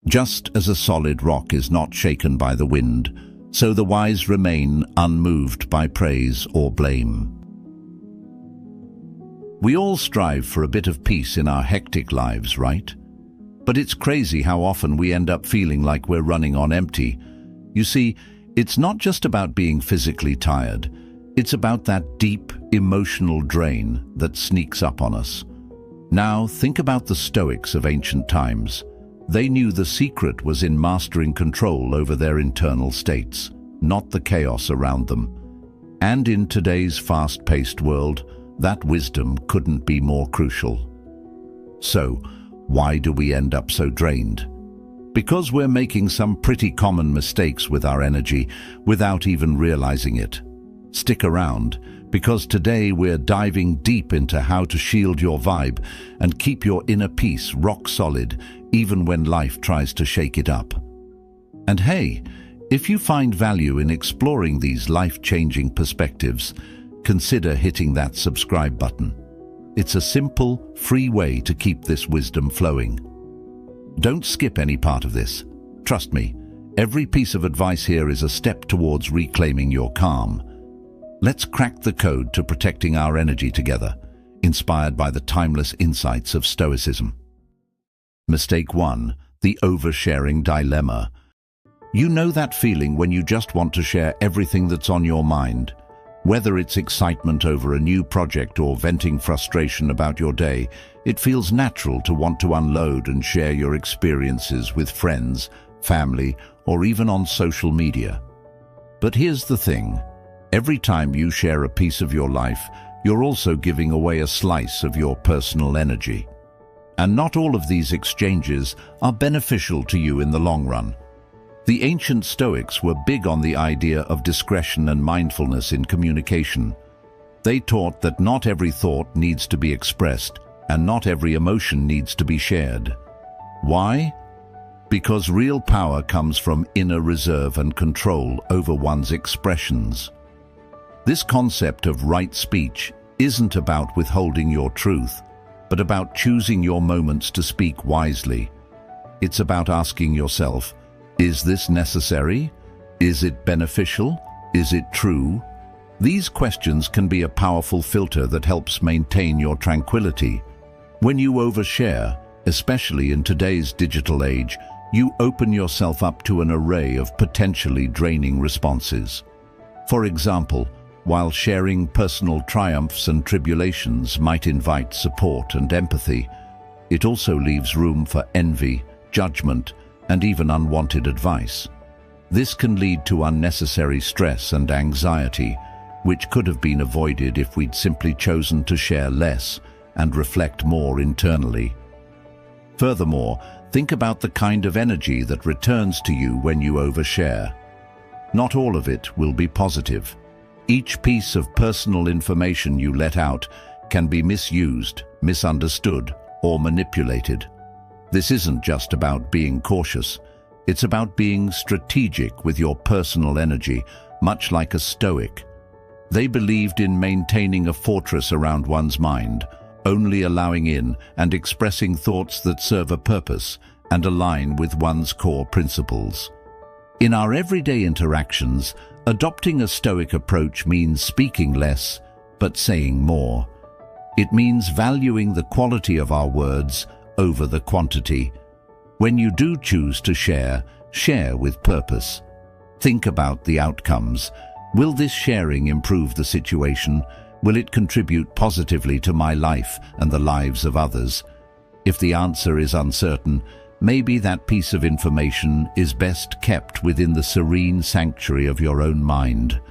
Just as a solid rock is not shaken by the wind, so the wise remain unmoved by praise or blame. We all strive for a bit of peace in our hectic lives, right? But it's crazy how often we end up feeling like we're running on empty. You see, it's not just about being physically tired. It's about that deep, emotional drain that sneaks up on us. Now, think about the Stoics of ancient times. They knew the secret was in mastering control over their internal states, not the chaos around them. And in today's fast-paced world, that wisdom couldn't be more crucial. So, why do we end up so drained? Because we're making some pretty common mistakes with our energy without even realizing it. Stick around, because today we're diving deep into how to shield your vibe and keep your inner peace rock solid even when life tries to shake it up. And hey, if you find value in exploring these life-changing perspectives, consider hitting that subscribe button. It's a simple, free way to keep this wisdom flowing. Don't skip any part of this. Trust me, every piece of advice here is a step towards reclaiming your calm. Let's crack the code to protecting our energy together, inspired by the timeless insights of Stoicism. Mistake 1. The oversharing dilemma. You know that feeling when you just want to share everything that's on your mind? Whether it's excitement over a new project or venting frustration about your day, it feels natural to want to unload and share your experiences with friends, family, or even on social media. But here's the thing. Every time you share a piece of your life, you're also giving away a slice of your personal energy. And not all of these exchanges are beneficial to you in the long run. The ancient Stoics were big on the idea of discretion and mindfulness in communication. They taught that not every thought needs to be expressed, and not every emotion needs to be shared. Why? Because real power comes from inner reserve and control over one's expressions. This concept of right speech isn't about withholding your truth, but about choosing your moments to speak wisely. It's about asking yourself, is this necessary? Is it beneficial? Is it true? These questions can be a powerful filter that helps maintain your tranquility. When you overshare, especially in today's digital age, you open yourself up to an array of potentially draining responses. For example, while sharing personal triumphs and tribulations might invite support and empathy, it also leaves room for envy, judgment, and even unwanted advice. This can lead to unnecessary stress and anxiety, which could have been avoided if we'd simply chosen to share less and reflect more internally. Furthermore, think about the kind of energy that returns to you when you overshare. Not all of it will be positive. Each piece of personal information you let out can be misused, misunderstood, or manipulated. This isn't just about being cautious. It's about being strategic with your personal energy, much like a Stoic. They believed in maintaining a fortress around one's mind, only allowing in and expressing thoughts that serve a purpose and align with one's core principles. In our everyday interactions, adopting a Stoic approach means speaking less, but saying more. It means valuing the quality of our words over the quantity. When you do choose to share, share with purpose. Think about the outcomes. Will this sharing improve the situation? Will it contribute positively to my life and the lives of others? If the answer is uncertain, maybe that piece of information is best kept within the serene sanctuary of your own mind.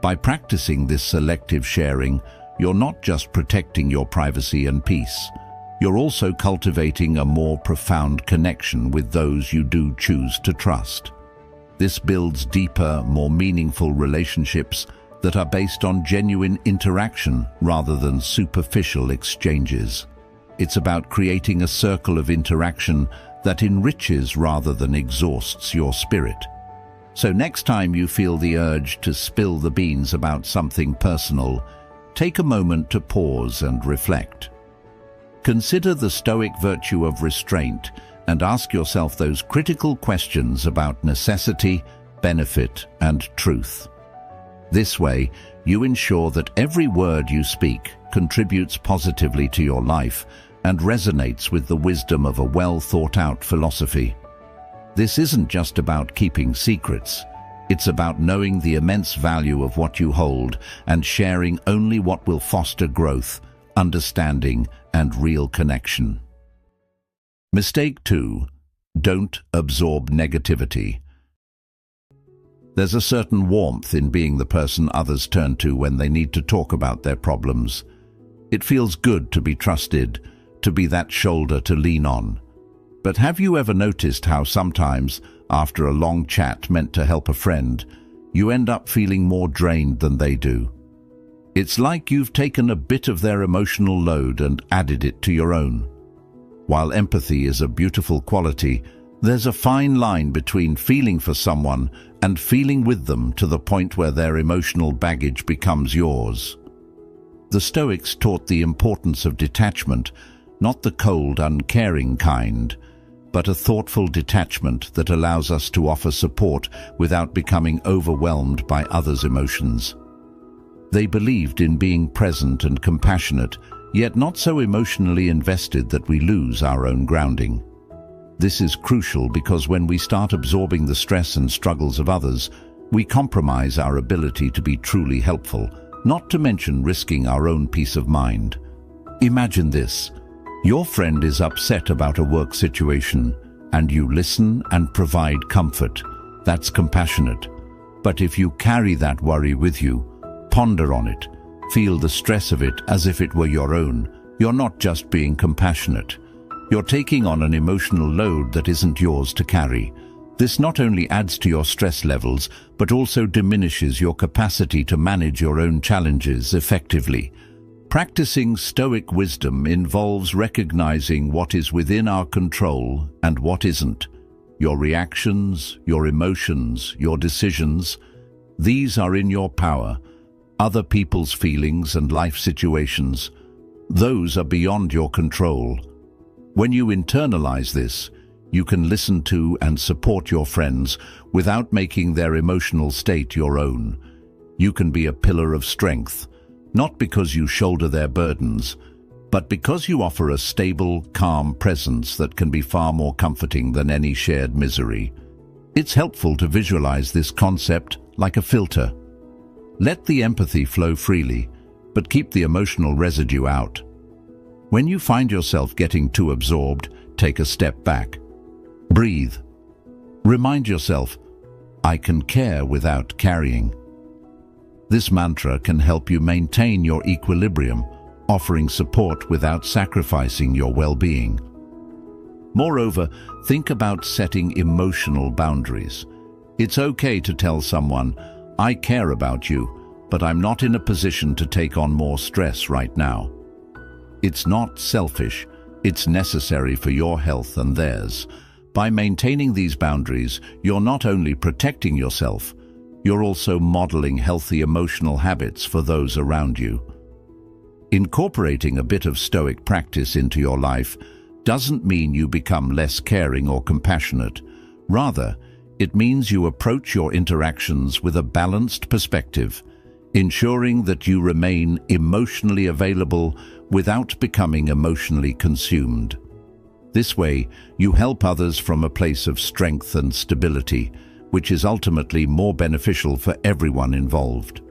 By practicing this selective sharing, you're not just protecting your privacy and peace. You're also cultivating a more profound connection with those you do choose to trust. This builds deeper, more meaningful relationships that are based on genuine interaction rather than superficial exchanges. It's about creating a circle of interaction that enriches rather than exhausts your spirit. So next time you feel the urge to spill the beans about something personal, take a moment to pause and reflect. Consider the Stoic virtue of restraint and ask yourself those critical questions about necessity, benefit, and truth. This way, you ensure that every word you speak contributes positively to your life and resonates with the wisdom of a well-thought-out philosophy. This isn't just about keeping secrets. It's about knowing the immense value of what you hold and sharing only what will foster growth, understanding, and real connection. Mistake 2. Don't absorb negativity. There's a certain warmth in being the person others turn to when they need to talk about their problems. It feels good to be trusted, to be that shoulder to lean on. But have you ever noticed how sometimes, after a long chat meant to help a friend, you end up feeling more drained than they do? It's like you've taken a bit of their emotional load and added it to your own. While empathy is a beautiful quality, there's a fine line between feeling for someone and feeling with them to the point where their emotional baggage becomes yours. The Stoics taught the importance of detachment, not the cold, uncaring kind, but a thoughtful detachment that allows us to offer support without becoming overwhelmed by others' emotions. They believed in being present and compassionate, yet not so emotionally invested that we lose our own grounding. This is crucial because when we start absorbing the stress and struggles of others, we compromise our ability to be truly helpful, not to mention risking our own peace of mind. Imagine this. Your friend is upset about a work situation, and you listen and provide comfort. That's compassionate. But if you carry that worry with you, ponder on it, feel the stress of it as if it were your own, you're not just being compassionate. You're taking on an emotional load that isn't yours to carry. This not only adds to your stress levels, but also diminishes your capacity to manage your own challenges effectively. Practicing Stoic wisdom involves recognizing what is within our control and what isn't. Your reactions, your emotions, your decisions, these are in your power. Other people's feelings and life situations, those are beyond your control. When you internalize this, you can listen to and support your friends without making their emotional state your own. You can be a pillar of strength, not because you shoulder their burdens, but because you offer a stable, calm presence that can be far more comforting than any shared misery. It's helpful to visualize this concept like a filter. Let the empathy flow freely, but keep the emotional residue out. When you find yourself getting too absorbed, take a step back. Breathe. Remind yourself, I can care without carrying. This mantra can help you maintain your equilibrium, offering support without sacrificing your well-being. Moreover, think about setting emotional boundaries. It's okay to tell someone, I care about you, but I'm not in a position to take on more stress right now. It's not selfish, it's necessary for your health and theirs. By maintaining these boundaries, you're not only protecting yourself, you're also modeling healthy emotional habits for those around you. Incorporating a bit of Stoic practice into your life doesn't mean you become less caring or compassionate. Rather, it means you approach your interactions with a balanced perspective, ensuring that you remain emotionally available without becoming emotionally consumed. This way, you help others from a place of strength and stability, which is ultimately more beneficial for everyone involved.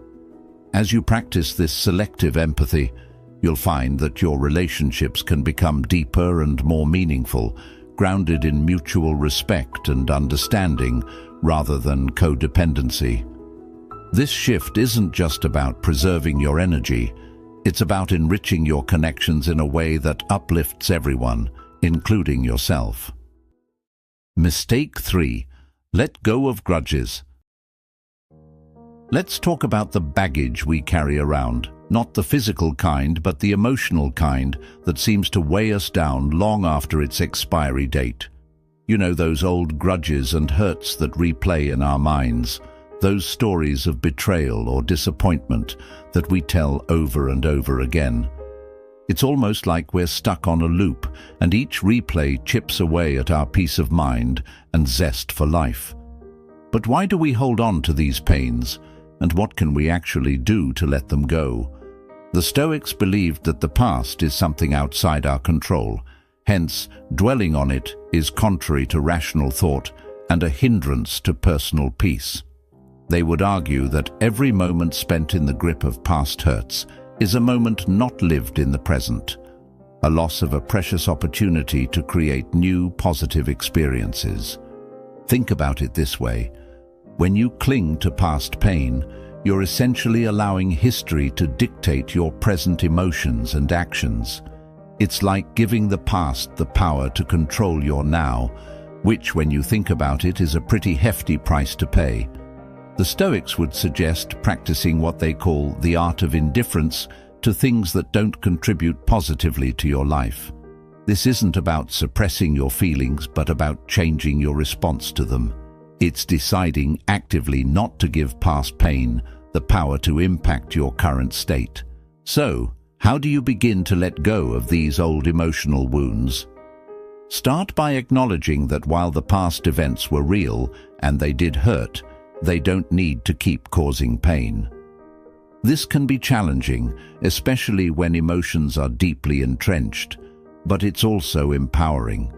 As you practice this selective empathy, you'll find that your relationships can become deeper and more meaningful, grounded in mutual respect and understanding rather than codependency. This shift isn't just about preserving your energy, it's about enriching your connections in a way that uplifts everyone, including yourself. Mistake 3. Let go of grudges. Let's talk about the baggage we carry around, not the physical kind, but the emotional kind that seems to weigh us down long after its expiry date. You know, those old grudges and hurts that replay in our minds, those stories of betrayal or disappointment that we tell over and over again. It's almost like we're stuck on a loop, and each replay chips away at our peace of mind and zest for life. But why do we hold on to these pains, and what can we actually do to let them go? The Stoics believed that the past is something outside our control. Hence, dwelling on it is contrary to rational thought and a hindrance to personal peace. They would argue that every moment spent in the grip of past hurts is a moment not lived in the present, a loss of a precious opportunity to create new, positive experiences. Think about it this way. When you cling to past pain, you're essentially allowing history to dictate your present emotions and actions. It's like giving the past the power to control your now, which, when you think about it, is a pretty hefty price to pay. The Stoics would suggest practicing what they call the art of indifference to things that don't contribute positively to your life. This isn't about suppressing your feelings, but about changing your response to them. It's deciding actively not to give past pain the power to impact your current state. So, how do you begin to let go of these old emotional wounds? Start by acknowledging that while the past events were real and they did hurt, they don't need to keep causing pain. This can be challenging, especially when emotions are deeply entrenched, but it's also empowering.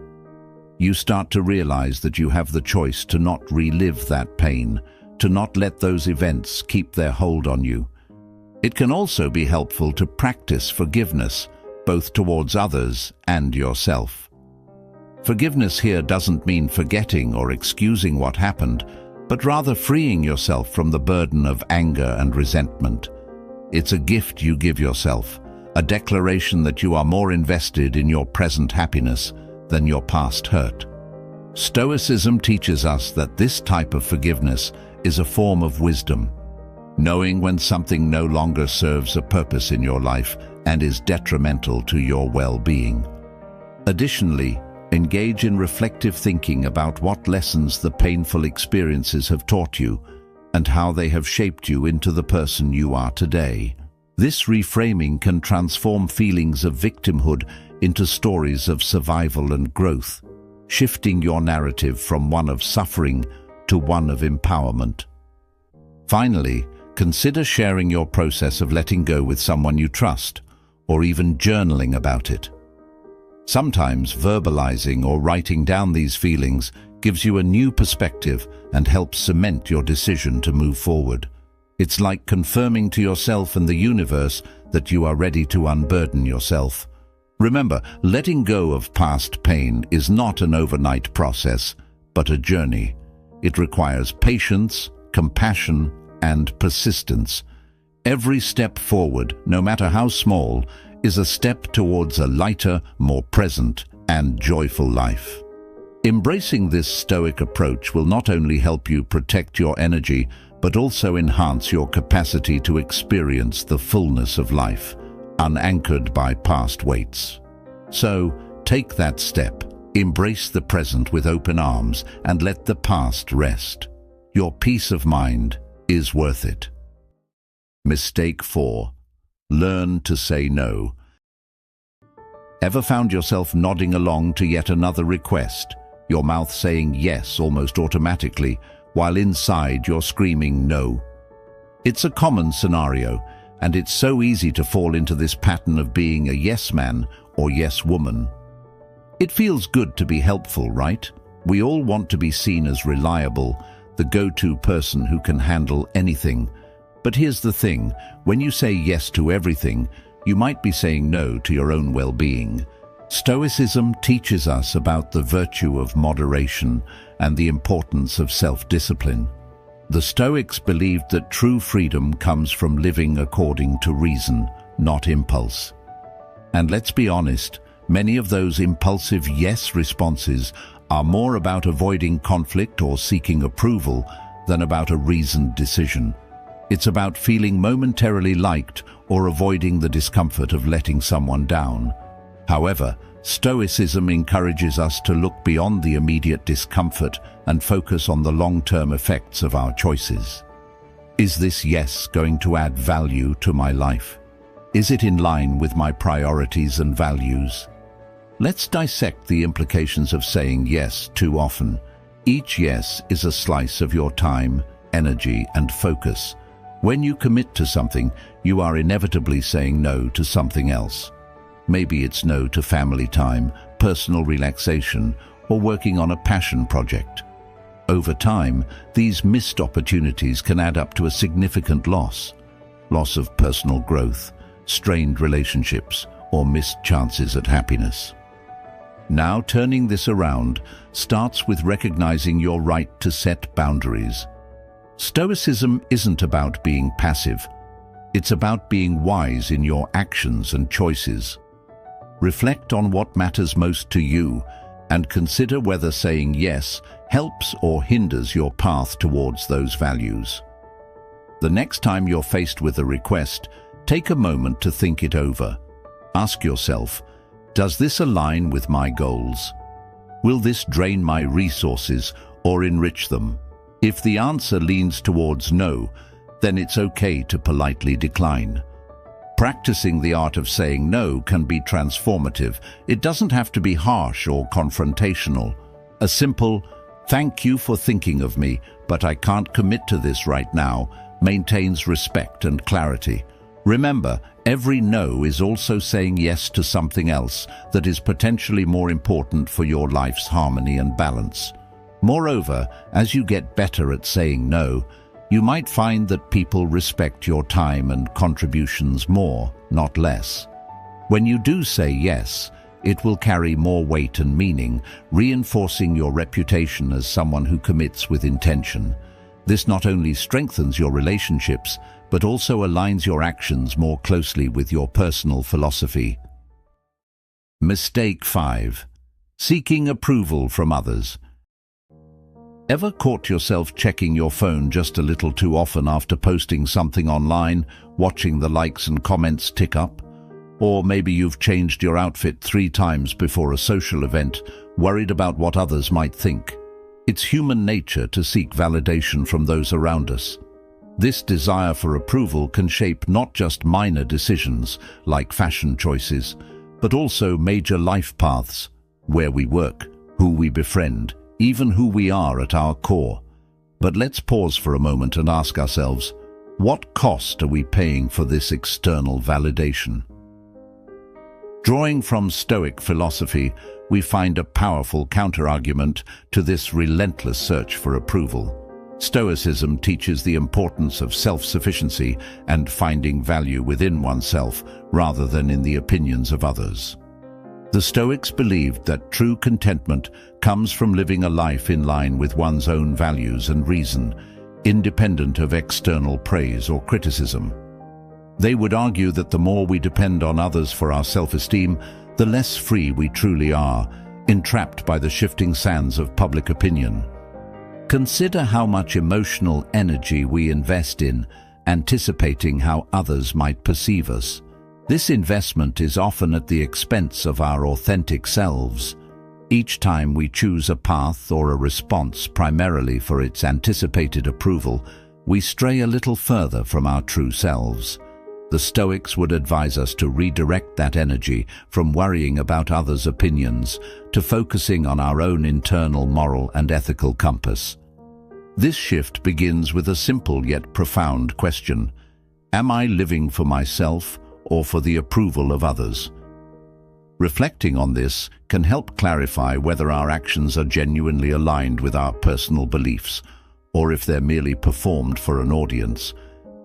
You start to realize that you have the choice to not relive that pain, to not let those events keep their hold on you. It can also be helpful to practice forgiveness, both towards others and yourself. Forgiveness here doesn't mean forgetting or excusing what happened, but rather freeing yourself from the burden of anger and resentment. It's a gift you give yourself, a declaration that you are more invested in your present happiness than your past hurt. Stoicism teaches us that this type of forgiveness is a form of wisdom, knowing when something no longer serves a purpose in your life and is detrimental to your well-being. Additionally, engage in reflective thinking about what lessons the painful experiences have taught you and how they have shaped you into the person you are today. This reframing can transform feelings of victimhood into stories of survival and growth, shifting your narrative from one of suffering to one of empowerment. Finally, consider sharing your process of letting go with someone you trust, or even journaling about it. Sometimes verbalizing or writing down these feelings gives you a new perspective and helps cement your decision to move forward. It's like confirming to yourself and the universe that you are ready to unburden yourself. Remember, letting go of past pain is not an overnight process, but a journey. It requires patience, compassion, and persistence. Every step forward, no matter how small, is a step towards a lighter, more present, and joyful life. Embracing this Stoic approach will not only help you protect your energy, but also enhance your capacity to experience the fullness of life, unanchored by past weights. So, take that step, embrace the present with open arms, and let the past rest. Your peace of mind is worth it. Mistake 4. Learn to say no. Ever found yourself nodding along to yet another request, your mouth saying yes almost automatically, while inside you're screaming no? It's a common scenario, and it's so easy to fall into this pattern of being a yes man or yes woman. It feels good to be helpful, right? We all want to be seen as reliable, the go-to person who can handle anything. But here's the thing, when you say yes to everything, you might be saying no to your own well-being. Stoicism teaches us about the virtue of moderation and the importance of self-discipline. The Stoics believed that true freedom comes from living according to reason, not impulse. And let's be honest, many of those impulsive yes responses are more about avoiding conflict or seeking approval than about a reasoned decision. It's about feeling momentarily liked or avoiding the discomfort of letting someone down. However, Stoicism encourages us to look beyond the immediate discomfort and focus on the long-term effects of our choices. Is this yes going to add value to my life? Is it in line with my priorities and values? Let's dissect the implications of saying yes too often. Each yes is a slice of your time, energy, and focus. When you commit to something, you are inevitably saying no to something else. Maybe it's no to family time, personal relaxation, or working on a passion project. Over time, these missed opportunities can add up to a significant loss. Loss of personal growth, strained relationships, or missed chances at happiness. Now, turning this around starts with recognizing your right to set boundaries. Stoicism isn't about being passive. It's about being wise in your actions and choices. Reflect on what matters most to you and consider whether saying yes helps or hinders your path towards those values. The next time you're faced with a request, take a moment to think it over. Ask yourself, does this align with my goals? Will this drain my resources or enrich them? If the answer leans towards no, then it's okay to politely decline. Practicing the art of saying no can be transformative. It doesn't have to be harsh or confrontational. A simple, "Thank you for thinking of me, but I can't commit to this right now," maintains respect and clarity. Remember, every no is also saying yes to something else that is potentially more important for your life's harmony and balance. Moreover, as you get better at saying no, you might find that people respect your time and contributions more, not less. When you do say yes, it will carry more weight and meaning, reinforcing your reputation as someone who commits with intention. This not only strengthens your relationships, but also aligns your actions more closely with your personal philosophy. Mistake 5. Seeking approval from others. Ever caught yourself checking your phone just a little too often after posting something online, watching the likes and comments tick up? Or maybe you've changed your outfit 3 times before a social event, worried about what others might think. It's human nature to seek validation from those around us. This desire for approval can shape not just minor decisions, like fashion choices, but also major life paths, where we work, who we befriend, even who we are at our core. But let's pause for a moment and ask ourselves, what cost are we paying for this external validation? Drawing from Stoic philosophy, we find a powerful counterargument to this relentless search for approval. Stoicism teaches the importance of self-sufficiency and finding value within oneself rather than in the opinions of others. The Stoics believed that true contentment comes from living a life in line with one's own values and reason, independent of external praise or criticism. They would argue that the more we depend on others for our self-esteem, the less free we truly are, entrapped by the shifting sands of public opinion. Consider how much emotional energy we invest in anticipating how others might perceive us. This investment is often at the expense of our authentic selves. Each time we choose a path or a response primarily for its anticipated approval, we stray a little further from our true selves. The Stoics would advise us to redirect that energy from worrying about others' opinions to focusing on our own internal moral and ethical compass. This shift begins with a simple yet profound question: am I living for myself or for the approval of others? Reflecting on this can help clarify whether our actions are genuinely aligned with our personal beliefs, or if they're merely performed for an audience.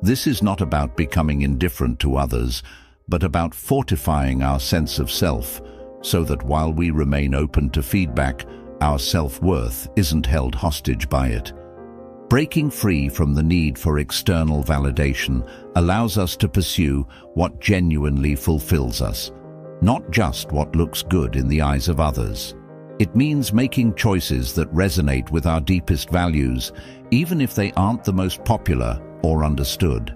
This is not about becoming indifferent to others, but about fortifying our sense of self, so that while we remain open to feedback, our self-worth isn't held hostage by it. Breaking free from the need for external validation allows us to pursue what genuinely fulfills us, not just what looks good in the eyes of others. It means making choices that resonate with our deepest values, even if they aren't the most popular or understood.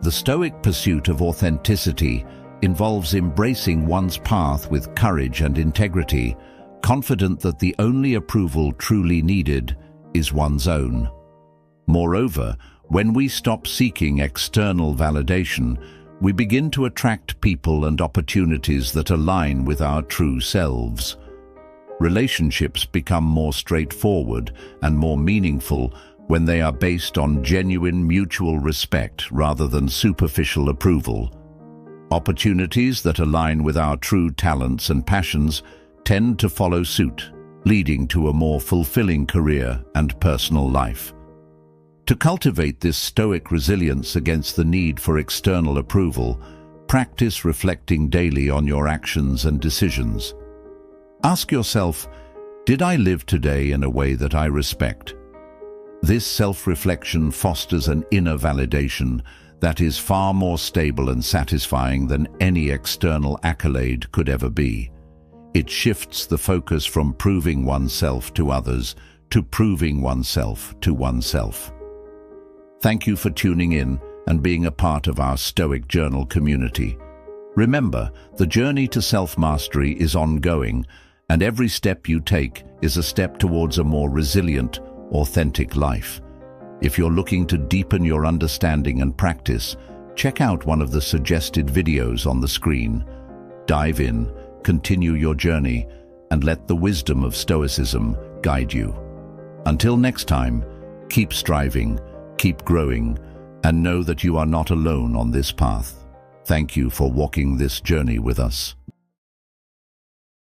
The Stoic pursuit of authenticity involves embracing one's path with courage and integrity, confident that the only approval truly needed is one's own. Moreover, when we stop seeking external validation, we begin to attract people and opportunities that align with our true selves. Relationships become more straightforward and more meaningful when they are based on genuine mutual respect rather than superficial approval. Opportunities that align with our true talents and passions tend to follow suit, leading to a more fulfilling career and personal life. To cultivate this Stoic resilience against the need for external approval, practice reflecting daily on your actions and decisions. Ask yourself, did I live today in a way that I respect? This self-reflection fosters an inner validation that is far more stable and satisfying than any external accolade could ever be. It shifts the focus from proving oneself to others to proving oneself to oneself. Thank you for tuning in and being a part of our Stoic Journal community. Remember, the journey to self-mastery is ongoing, and every step you take is a step towards a more resilient, authentic life. If you're looking to deepen your understanding and practice, check out one of the suggested videos on the screen. Dive in, continue your journey, and let the wisdom of Stoicism guide you. Until next time, keep striving, keep growing, and know that you are not alone on this path. Thank you for walking this journey with us.